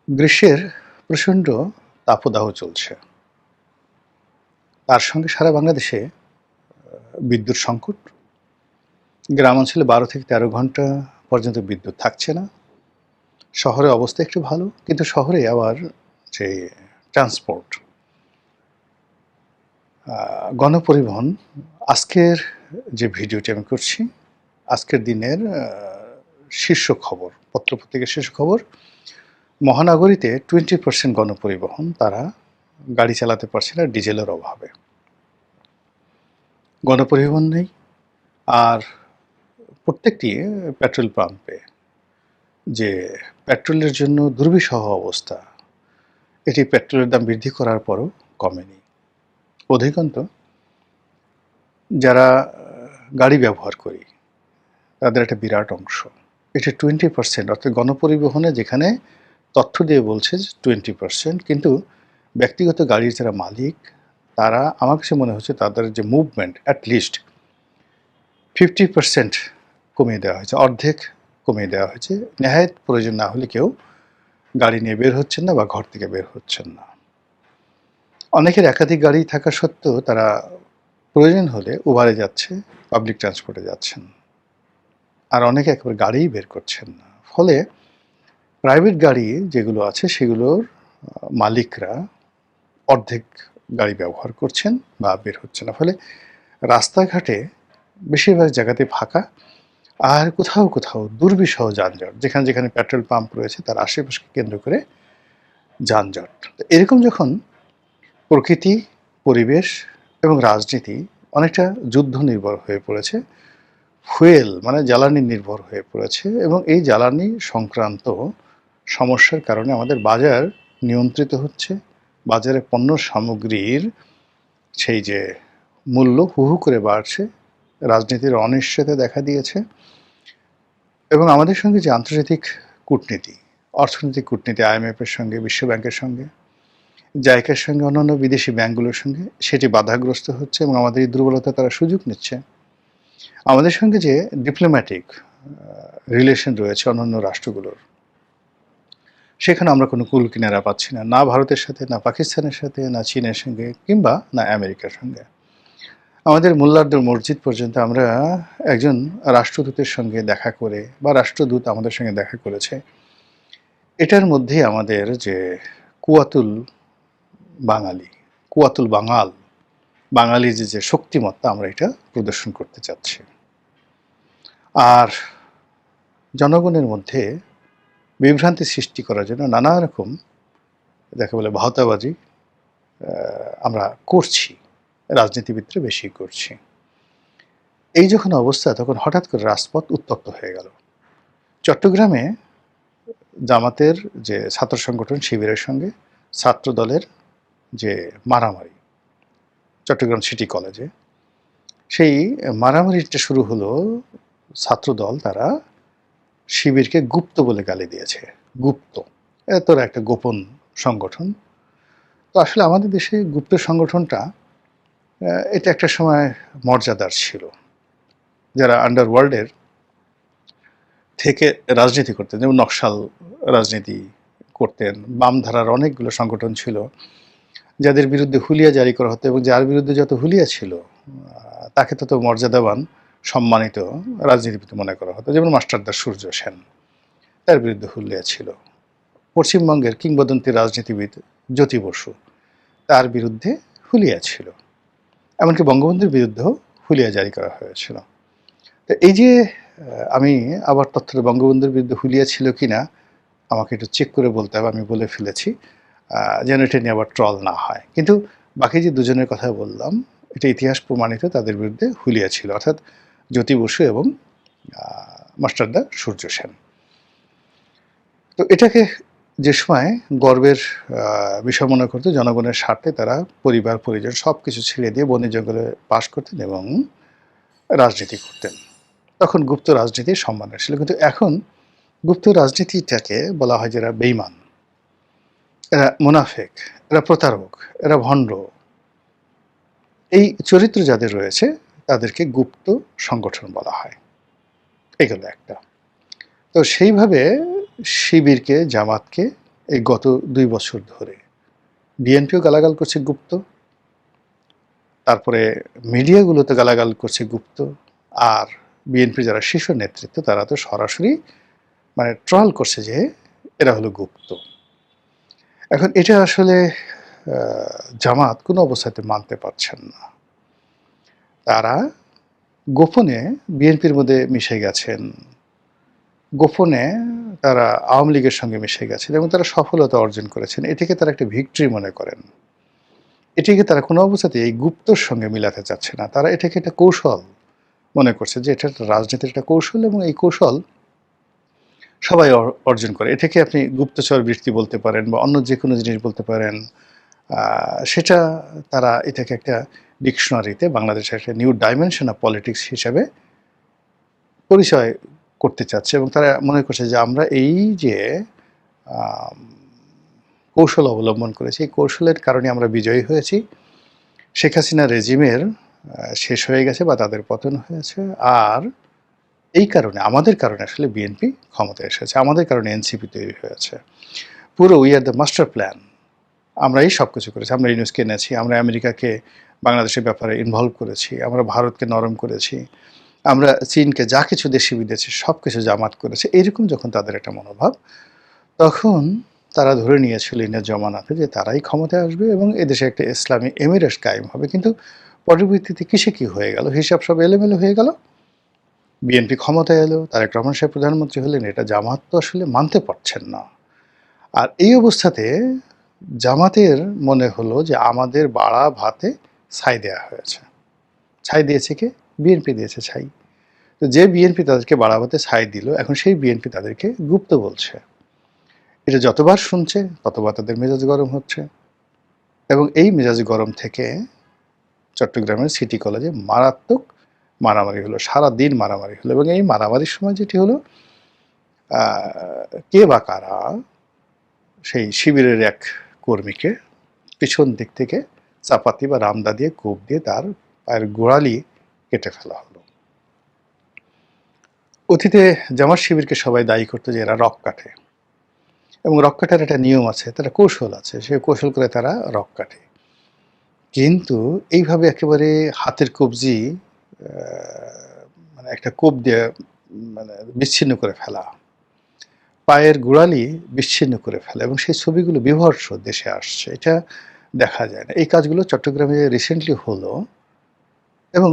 গ্রীষ্মের প্রচণ্ড তাপদাহ চলছে। তার সঙ্গে সারা বাংলাদেশে বিদ্যুৎ সংকট। গ্রাম অঞ্চলে ১২ থেকে ১৩ ঘন্টা পর্যন্ত বিদ্যুৎ থাকছে না। শহরের অবস্থা একটু ভালো, কিন্তু শহরে আবার যে ট্রান্সপোর্ট, গণপরিবহন, আজকের যে ভিডিওটি আমি করছি, আজকের দিনের শীর্ষ খবর, পত্রপত্রিকার শীর্ষ খবর, মহানগরীতে 20% গণপরিবহন তারা গাড়ি চালাতে পারছে না ডিজেলের অভাবে। গণপরিবহন নেই, আর প্রত্যেকটি পেট্রোল পাম্পে যে পেট্রোলের জন্য দুর্বিষহ অবস্থা, এটি পেট্রোলের দাম বৃদ্ধি করার পরও কমেনি। অধিকন্ত যারা গাড়ি ব্যবহার করি তাদের একটা বিরাট অংশ, এটি 20%, অর্থাৎ গণপরিবহনে যেখানে তথ্য দিয়ে বলছে যে 20%, কিন্তু ব্যক্তিগত গাড়ির যারা মালিক তারা, আমার কাছে মনে হচ্ছে তাদের যে মুভমেন্ট অ্যাটলিস্ট 50% কমিয়ে দেওয়া হয়েছে, অর্ধেক কমিয়ে দেওয়া হয়েছে। নেহায়েত প্রয়োজন না হলে কেউ গাড়ি নিয়ে বের হচ্ছেন না বা ঘর থেকে বের হচ্ছেন না। অনেকের একাধিক গাড়ি থাকা সত্ত্বেও তারা প্রয়োজন হলে উবারে যাচ্ছে, পাবলিক ট্রান্সপোর্টে যাচ্ছেন, আর অনেকে একেবারে গাড়িই বের করছেন না। ফলে প্রাইভেট গাড়ি যেগুলো আছে সেগুলোর মালিকরা অর্ধেক গাড়ি ব্যবহার করছেন বা বের হচ্ছে না। ফলে রাস্তাঘাটে বেশিরভাগ জায়গাতে ফাঁকা, আর কোথাও কোথাও দুর্বিষহ যানজট, যেখানে যেখানে পেট্রোল পাম্প রয়েছে তার আশেপাশকে কেন্দ্র করে যানজট। এরকম যখন প্রকৃতি, পরিবেশ এবং রাজনীতি অনেকটা যুদ্ধ নির্ভর হয়ে পড়েছে, ফুয়েল মানে জ্বালানি নির্ভর হয়ে পড়েছে, এবং এই জ্বালানি সংক্রান্ত সমস্যার কারণে আমাদের বাজার নিয়ন্ত্রিত হচ্ছে। বাজারে পণ্য সামগ্রীর সেই যে মূল্য হু হু করে বাড়ছে, রাজনীতির অনিশ্চয়তা দেখা দিয়েছে, এবং আমাদের সঙ্গে যে আন্তর্জাতিক কূটনীতি, অর্থনৈতিক কূটনীতি, IMF-এর সঙ্গে, বিশ্বব্যাংকের সঙ্গে, জাইকার সঙ্গে, অন্যান্য বিদেশি ব্যাংকগুলোর সঙ্গে, সেটি বাধাগ্রস্ত হচ্ছে এবং আমাদের এই দুর্বলতা তারা সুযোগ নিচ্ছে। আমাদের সঙ্গে যে ডিপ্লোম্যাটিক রিলেশন রয়েছে অন্যান্য রাষ্ট্রগুলোর, সেখানে আমরা কোনো কুল কিনারা পাচ্ছি না, না ভারতের সাথে, না পাকিস্তানের সাথে, না চীনের সঙ্গে, কিংবা না আমেরিকার সঙ্গে। আমাদের মোল্লারদের মসজিদ পর্যন্ত আমরা একজন রাষ্ট্রদূতের সঙ্গে দেখা করে, বা রাষ্ট্রদূত আমাদের সঙ্গে দেখা করেছে, এটার মধ্যে আমাদের যে কুয়াতুল বাঙালি, কুয়াতুল বাঙাল, বাঙালির যে শক্তিমত্তা, আমরা এটা প্রদর্শন করতে চাচ্ছি। আর জনগণের মধ্যে বিভ্রান্তি সৃষ্টি করার জন্য নানা রকম যাকে বলে ভাওতাবাজি আমরা করছি, রাজনীতিবিদরা বেশি করছি। এই যখন অবস্থা, তখন হঠাৎ করে রাজপথ উত্তপ্ত হয়ে গেল। চট্টগ্রামে জামাতের যে ছাত্র সংগঠন শিবিরের সঙ্গে ছাত্র দলের যে মারামারি, চট্টগ্রাম সিটি কলেজে, সেই মারামারিটা শুরু হলো। ছাত্রদল তারা শিবিরকে গুপ্ত বলে গালি দিয়েছে। গুপ্ত, তোরা একটা গোপন সংগঠন। তো আসলে আমাদের দেশে গুপ্ত সংগঠনটা এটা একটা সময় মর্যাদার ছিল। যারা আন্ডারওয়ার্ল্ডের থেকে রাজনীতি করতেন, যেমন নকশাল রাজনীতি করতেন, বামধারার অনেকগুলো সংগঠন ছিল যাদের বিরুদ্ধে হুলিয়া জারি করা হতো, এবং যার বিরুদ্ধে যত হুলিয়া ছিল তাকে তত মর্যাদাবান, সম্মানিত রাজনীতিবিদ মনে করা হতো। যেমন মাস্টারদা সূর্য সেন, তার বিরুদ্ধে হুলিয়া ছিল। পশ্চিমবঙ্গের কিংবদন্তি রাজনীতিবিদ জ্যোতি বসু, তার বিরুদ্ধে হুলিয়া ছিল। এমনকি বঙ্গবন্ধুর বিরুদ্ধেও হুলিয়া জারি করা হয়েছিল। তো এই যে আমি আবার তথ্যটা, বঙ্গবন্ধুর বিরুদ্ধে হুলিয়া ছিল কিনা আমাকে একটু চেক করে বলতে হবে, আমি বলে ফেলেছি যেন এটা নিয়ে আবার ট্রল না হয়। কিন্তু বাকি যে দুজনের কথা বললাম, এটা ইতিহাস প্রমাণিত, তাদের বিরুদ্ধে হুলিয়া ছিল, অর্থাৎ জ্যোতি বসু এবং মাস্টারদা সূর্য সেন। তো এটাকে যে সময় গর্বের বিষয় মনে করতো, জনগণের স্বার্থে তারা পরিবার পরিজন সব কিছু ছেড়ে দিয়ে বনে জঙ্গলে বাস করতেন এবং রাজনীতি করতেন। তখন গুপ্ত রাজনীতির সম্মান ছিল। কিন্তু এখন গুপ্ত রাজনীতিটাকে বলা হয় যারা বেঈমান, এরা মুনাফেক, এরা প্রতারক, এরা ভণ্ড, এই চরিত্র যাদের রয়েছে তাদেরকে গুপ্ত সংগঠন বলা হয়। এগুলো একটা। তো সেইভাবে শিবিরকে, জামাতকে এই গত ২ বছর ধরে বিএনপিও গালাগাল করছে গুপ্ত, তারপরে মিডিয়াগুলোতে গালাগাল করছে গুপ্ত, আর বিএনপির যারা শীর্ষ নেতৃত্ব তারা তো সরাসরি মানে ট্রল করছে যে এরা হলো গুপ্ত। এখন এটা আসলে জামাত কোনো অবস্থাতে মানতে পারছেন না। তারা গোপনে বিএনপির মধ্যে মিশে গেছেন, গোপনে তারা আওয়ামী লীগের সঙ্গে মিশে গেছেন এবং তারা সফলতা অর্জন করেছেন। এটিকে তারা একটা ভিক্টরি মনে করেন। এটিকে তারা কোনো অবস্থাতেই এই গুপ্তর সঙ্গে মিলাতে চাচ্ছে না। তারা এটাকে একটা কৌশল মনে করছে যে এটা একটা রাজনীতির একটা কৌশল এবং এই কৌশল সবাই অর্জন করে। এটাকে আপনি গুপ্তচর বৃত্তি বলতে পারেন বা অন্য যে কোনো জিনিস বলতে পারেন। সেটা তারা এটাকে একটা ডিকশনারিতে বাংলাদেশের একটা নিউ ডাইমেনশন অফ পলিটিক্স হিসাবে পরিচয় করতে চাচ্ছে এবং তারা মনে করছে যে আমরা এই যে কৌশল অবলম্বন করেছি, এই কৌশলের কারণে আমরা বিজয়ী হয়েছি। শেখ হাসিনা রেজিমের শেষ হয়ে গেছে বা তাদের পতন হয়েছে, আর এই কারণে আমাদের কারণে আসলে বিএনপি ক্ষমতায় এসেছে, আমাদের কারণে এনসিপি তৈরি হয়েছে। পুরো we are the master plan, আমরা এই সব কিছু করেছি। আমরা ইউনুসকে এনেছি, আমরা আমেরিকাকে বাংলাদেশের ব্যাপারে ইনভলভ করেছি, আমরা ভারতকে নরম করেছি, আমরা চীনকে যা কিছু দেশি বিদেশি সব কিছু জামাত করেছে। এইরকম যখন তাদের একটা মনোভাব, তখন তারা ধরে নিয়েছিল ইনের জমানাতে যে তারাই ক্ষমতায় আসবে এবং এদেশে একটা ইসলামী এমিরেটস কায়েম হবে। কিন্তু পরবর্তীতে কিসে কি হয়ে গেল, হিসাব সব এলোমেলো হয়ে গেল। বিএনপি ক্ষমতায় এলো, তারেক রহমান সাহেব প্রধানমন্ত্রী হলেন, এটা জামাত তো আসলে মানতে পারছেন না। আর এই অবস্থাতে জামাতের মনে হলো যে আমাদের বাড়া ভাতে ছাই দেওয়া হয়েছে। ছাই দিয়েছে কে? বিএনপি দিয়েছে ছাই। তো যে বিএনপি তাদেরকে বাড়া ভাতে ছাই দিল, এখন সেই বিএনপি তাদেরকে গুপ্ত বলছে। এটা যতবার শুনছে ততবার তাদের মেজাজ গরম হচ্ছে এবং এই মেজাজ গরম থেকে চট্টগ্রামের সিটি কলেজে মারাত্মক মারামারি হলো, সারাদিন মারামারি হলো এবং এই মারামারির সময় যেটি হলো, কে বা কারা সেই শিবিরের এক কর্মীকে পিছন দিক থেকে চাপাতি বা রামদা দিয়ে কোপ দিয়ে তার পায়ের গোড়ালি কেটে ফেলা হলো। অতীতে জামাত শিবিরকে সবাই দায়ী করতো যে এরা রক কাটে এবং রক কাটার একটা নিয়ম আছে, তারা কৌশল আছে, সে কৌশল করে তারা রক কাটে। কিন্তু এইভাবে একেবারে হাতের কবজি মানে একটা কোপ দিয়ে মানে বিচ্ছিন্ন করে ফেলা, পায়ের গোড়ালি বিচ্ছিন্ন করে ফেলা এবং সেই ছবিগুলো বিভৎস দেশে আসছে, এটা দেখা যায় না। এই কাজগুলো চট্টগ্রামে রিসেন্টলি হলো এবং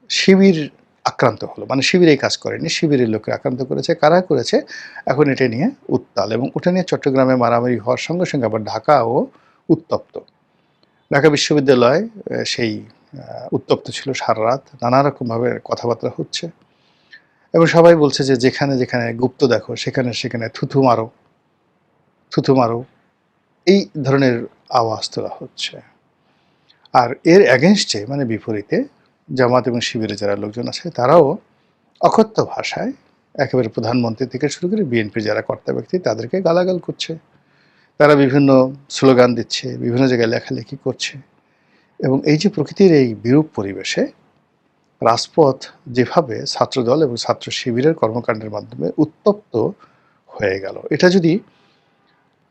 শিবির আক্রান্ত হলো, মানে শিবির এই কাজ করেনি, শিবিরের লোকে আক্রান্ত করেছে। কারা করেছে এখন এটা নিয়ে উত্তাল এবং ওটা নিয়ে চট্টগ্রামে মারামারি হওয়ার সঙ্গে সঙ্গে আবার ঢাকাও উত্তপ্ত। ঢাকা বিশ্ববিদ্যালয় সেই উত্তপ্ত ছিল সারা রাত, নানা রকমভাবে কথাবার্তা হচ্ছে এবং সবাই বলছে যে যেখানে যেখানে গুপ্ত দেখো সেখানে সেখানে থুথু মারো, থুথু মারো, এই ধরনের আওয়াজ তোলা হচ্ছে। আর এর অ্যাগেনস্টে মানে বিপরীতে জামাত এবং শিবিরে যারা লোকজন আছে তারাও অকথ্য ভাষায় একেবারে প্রধানমন্ত্রী থেকে শুরু করে বিএনপির যারা কর্তা ব্যক্তি তাদেরকে গালাগাল করছে। তারা বিভিন্ন স্লোগান দিচ্ছে, বিভিন্ন জায়গায় লেখালেখি করছে এবং এই যে প্রকৃতির এই বিরূপ পরিবেশে রাজপথ যেভাবে ছাত্রদল এবং ছাত্র শিবিরের কর্মকাণ্ডের মাধ্যমে উত্তপ্ত হয়ে গেল, এটা যদি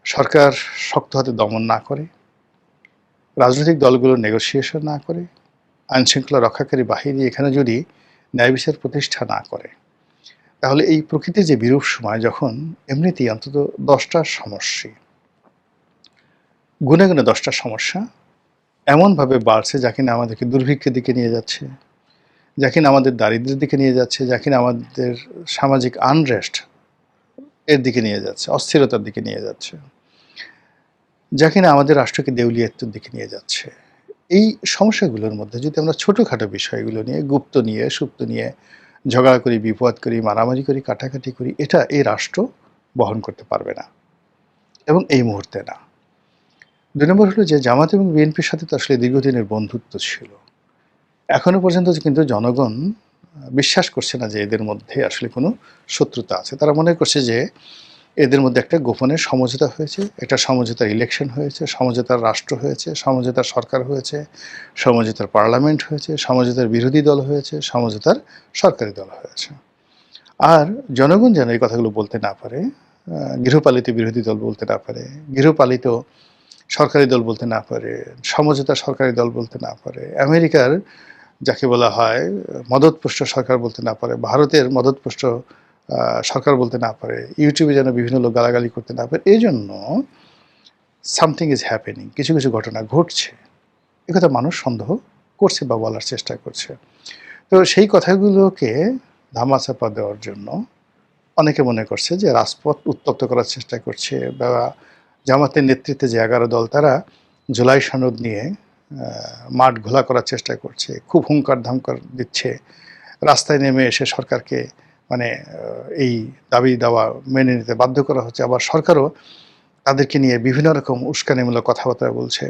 সরকার শক্ত হাতে দমন না করে, রাজনৈতিক দলগুলো নেগোসিয়েশন না করে, আইনশৃঙ্খলা রক্ষাকারী বাহিনী এখানে যদি ন্যায় বিচার প্রতিষ্ঠা না করে, তাহলে এই প্রকৃতির যে বিরূপ সময়, যখন এমনিতেই অন্তত 10টা সমস্যা, গুনে গুনে 10টা সমস্যা এমনভাবে বাড়ছে যা কিনা আমাদেরকে দুর্ভিক্ষের দিকে নিয়ে যাচ্ছে, যা কিনা আমাদের দারিদ্র্যের দিকে নিয়ে যাচ্ছে, যা কিনা আমাদের সামাজিক আনরেস্ট এর দিকে নিয়ে যাচ্ছে, অস্থিরতার দিকে নিয়ে যাচ্ছে, যা কিনা আমাদের রাষ্ট্রকে দেউলিয়াত্বের দিকে নিয়ে যাচ্ছে। এই সমস্যাগুলোর মধ্যে যদি আমরা ছোটোখাটো বিষয়গুলো নিয়ে, গুপ্ত নিয়ে, সুপ্ত নিয়ে ঝগড়া করি, বিপদ করি, মারামারি করি, কাটাকাটি করি, এটা এই রাষ্ট্র বহন করতে পারবে না এবং এই মুহূর্তে না। 2 নম্বর হলো যে জামাত এবং বিএনপির সাথে তো আসলে দীর্ঘদিনের বন্ধুত্ব ছিল। এখনো পর্যন্ত কিন্তু জনগণ বিশ্বাস করছে না যে এদের মধ্যে আসলে কোনো শত্রুতা আছে। তারা মনে করছে যে এদের মধ্যে একটা গোপনের সমঝোতা হয়েছে, একটা সমঝোতার ইলেকশন হয়েছে, সমঝোতার রাষ্ট্র হয়েছে, সমঝোতার সরকার হয়েছে, সমঝোতার পার্লামেন্ট হয়েছে, সমঝোতার বিরোধী দল হয়েছে, সমঝোতার সরকারি দল হয়েছে। আর জনগণ যেন এই কথাগুলো বলতে না পারে গৃহপালিত বিরোধী দল বলতে না পারে, গৃহপালিত সরকারি দল বলতে না পারে, সমঝোতা সরকারি দল বলতে না পারে, আমেরিকার যাকে বলা হয় মদতপুষ্ট সরকার বলতে না পারে, ভারতের মদতপুষ্ট সরকার বলতে না পারে, ইউটিউবে যেন বিভিন্ন লোক গালাগালি করতে না পারে। এই জন্য সামথিং ইজ হ্যাপেনিং, কিছু কিছু ঘটনা ঘটছে, একথা মানুষ সন্দেহ করছে বা বলার চেষ্টা করছে। তো সেই কথাগুলোকে ধামাচাপা দেওয়ার জন্য অনেকে মনে করছে যে রাজপথ উত্তপ্ত করার চেষ্টা করছে, বা জামাতের নেতৃত্বে যে 11 দল তারা জুলাই সনদ নিয়ে মাঠ ঘোলা করার চেষ্টা করছে, খুব হুঙ্কার ধামকার দিচ্ছে, রাস্তায় নেমে এসে সরকারকে মানে এই দাবি দাওয়া মেনে নিতে বাধ্য করা হচ্ছে। আবার সরকারও তাদেরকে নিয়ে বিভিন্ন রকম উস্কানিমূলক কথাবার্তা বলছে,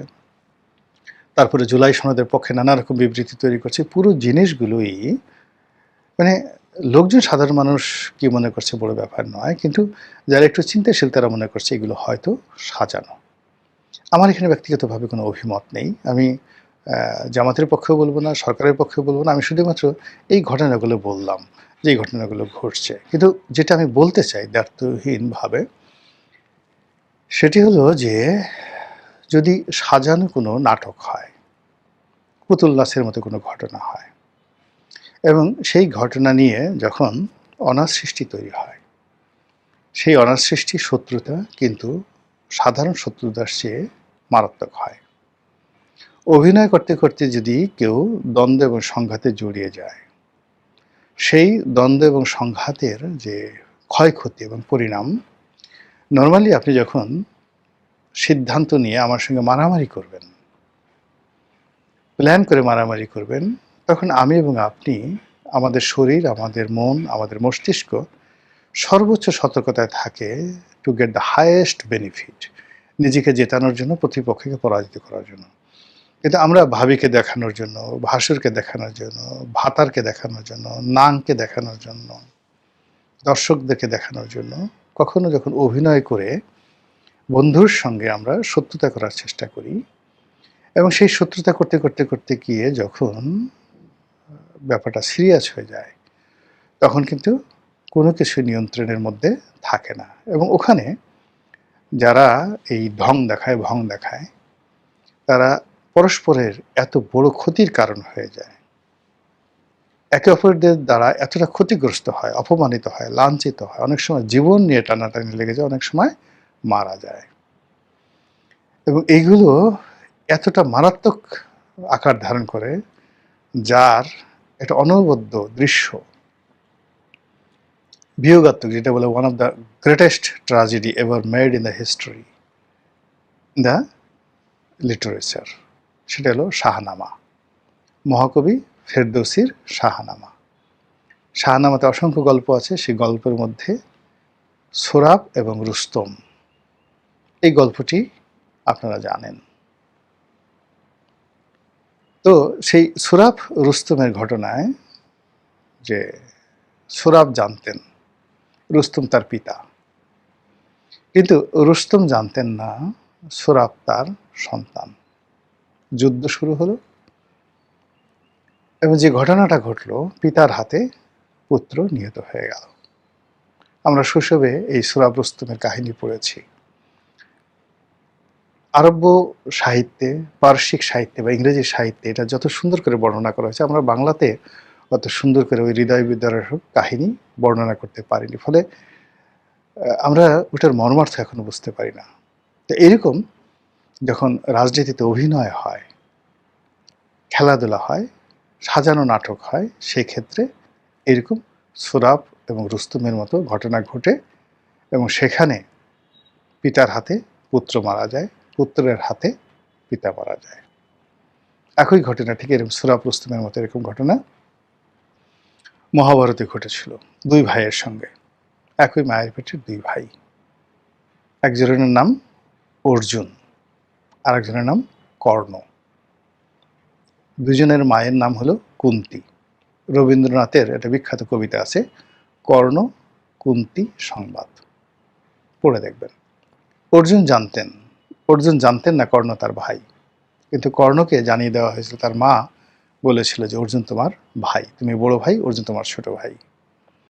তারপরে জুলাই সনদের পক্ষে নানা রকম বিবৃতি তৈরি করছে। পুরো জিনিসগুলোই মানে লোকজন, সাধারণ মানুষ কি মনে করছে বড় ব্যাপার নয়, কিন্তু যারা একটু চিন্তাশীল তারা মনে করছে এগুলো হয়তো সাজানো। আমার এখানে ব্যক্তিগতভাবে কোনো অভিমত নেই। আমি জামাতের পক্ষেও বলবো না, সরকারের পক্ষেও বলবো না। আমি শুধুমাত্র এই ঘটনাগুলো বললাম যে এই ঘটনাগুলো ঘটছে। কিন্তু যেটা আমি বলতে চাই দ্ব্যর্থহীনভাবে, সেটি হলো যে যদি সাজানো কোনো নাটক হয়, পুতুল নাচের মতো কোনো ঘটনা হয়, এবং সেই ঘটনা নিয়ে যখন অনার সৃষ্টি তৈরি হয়, সেই অনার সৃষ্টি শত্রুতা কিন্তু সাধারণ শত্রুতার চেয়ে মারাত্মক হয়। অভিনয় করতে করতে যদি কেউ দ্বন্দ্ব এবং সংঘাতে জড়িয়ে যায়, সেই দ্বন্দ্ব এবং সংঘাতের যে ক্ষয়ক্ষতি এবং পরিণাম, নর্মালি আপনি যখন সিদ্ধান্ত নিয়ে আমার সঙ্গে মারামারি করবেন, প্ল্যান করে মারামারি করবেন, তখন আমি এবং আপনি, আমাদের শরীর, আমাদের মন, আমাদের মস্তিষ্ক সর্বোচ্চ সতর্কতায় থাকে to get the highest benefit, নিজেকে জেতানোর জন্য, প্রতিপক্ষকে পরাজিত করার জন্য। কিন্তু আমরা ভাবিকে দেখানোর জন্য, ভাসুরকে দেখানোর জন্য, ভাতারকে দেখানোর জন্য, নাংকে দেখানোর জন্য, দর্শকদেরকে দেখানোর জন্য কখনো যখন অভিনয় করে বন্ধুর সঙ্গে আমরা শত্রুতা করার চেষ্টা করি, এবং সেই শত্রুতা করতে করতে করতে গিয়ে যখন ব্যাপারটা সিরিয়াস হয়ে যায়, তখন কিন্তু কোনো কিছু নিয়ন্ত্রণের মধ্যে থাকে না। এবং ওখানে যারা এই ঢং দেখায়, ভং দেখায়, তারা পরস্পরের এত বড় ক্ষতির কারণ হয়ে যায়, একে অপরদের দ্বারা এতটা ক্ষতিগ্রস্ত হয়, অপমানিত হয়, লাঞ্ছিত হয়, অনেক সময় জীবন নিয়ে টানাটানি লেগে যায়, অনেক সময় মারা যায়। এবং এইগুলো এতটা মারাত্মক আকার ধারণ করে, যার একটা অনবদ্য দৃশ্য, বিয়োগাত্মক, যেটা বলে one of the greatest tragedy ever made in the history, the literature, সেটা হলো শাহনামা, মহাকবি ফেরদৌসির শাহনামা। শাহনামাতে অসংখ্য গল্প আছে, সেই গল্পের মধ্যে সোরাব এবং রুস্তম, এই গল্পটি আপনারা জানেন। তো সেই সোরাব রুস্তমের ঘটনায়, যে সোরাব জানতেন রুস্তম তার পিতা, কিন্তু রুস্তম জানতেন না সোরাব তার সন্তান। যুদ্ধ শুরু হলো, এবং যে ঘটনাটা ঘটলো, পিতার হাতে পুত্র নিহত হয়ে গেল। আমরা শৈশবে এই সোরাব রুস্তমের কাহিনী পড়েছি। আরব্য সাহিত্যে, পারসিক সাহিত্যে বা ইংরেজি সাহিত্যে এটা যত সুন্দর করে বর্ণনা করা হয়েছে, আমরা বাংলাতে অত সুন্দর করে ওই হৃদয় বিদারক কাহিনী বর্ণনা করতে পারিনি। ফলে আমরা ওটার মর্মার্থ এখনো বুঝতে পারি না। তো এরকম যখন রাজনীতিতে অভিনয় হয়, খেলাধুলা হয়, সাজানো নাটক হয়, সেই ক্ষেত্রে এরকম সোরাব এবং রুস্তমের মতো ঘটনা ঘটে, এবং সেখানে পিতার হাতে পুত্র মারা যায়, পুত্রের হাতে পিতা মারা যায়। একই ঘটনা, ঠিক এরকম সোরাব রুস্তমের মতো এরকম ঘটনা মহাভারতে ঘটেছিল, দুই ভাইয়ের সঙ্গে, একই মায়ের পেটের দুই ভাই। একজনের নাম অর্জুন, আর একজনের নাম কর্ণ। দুজনের মায়ের নাম হলো কুন্তী। রবীন্দ্রনাথের একটা বিখ্যাত কবিতা আছে, কর্ণ কুন্তী সংবাদ, পড়ে দেখবেন। অর্জুন জানতেন না কর্ণ তার ভাই, কিন্তু কর্ণকে জানিয়ে দেওয়া হয়েছিল, তার মা বলেছিল যে অর্জুন তোমার ভাই, তুমি বড় ভাই, অর্জুন তোমার ছোট ভাই।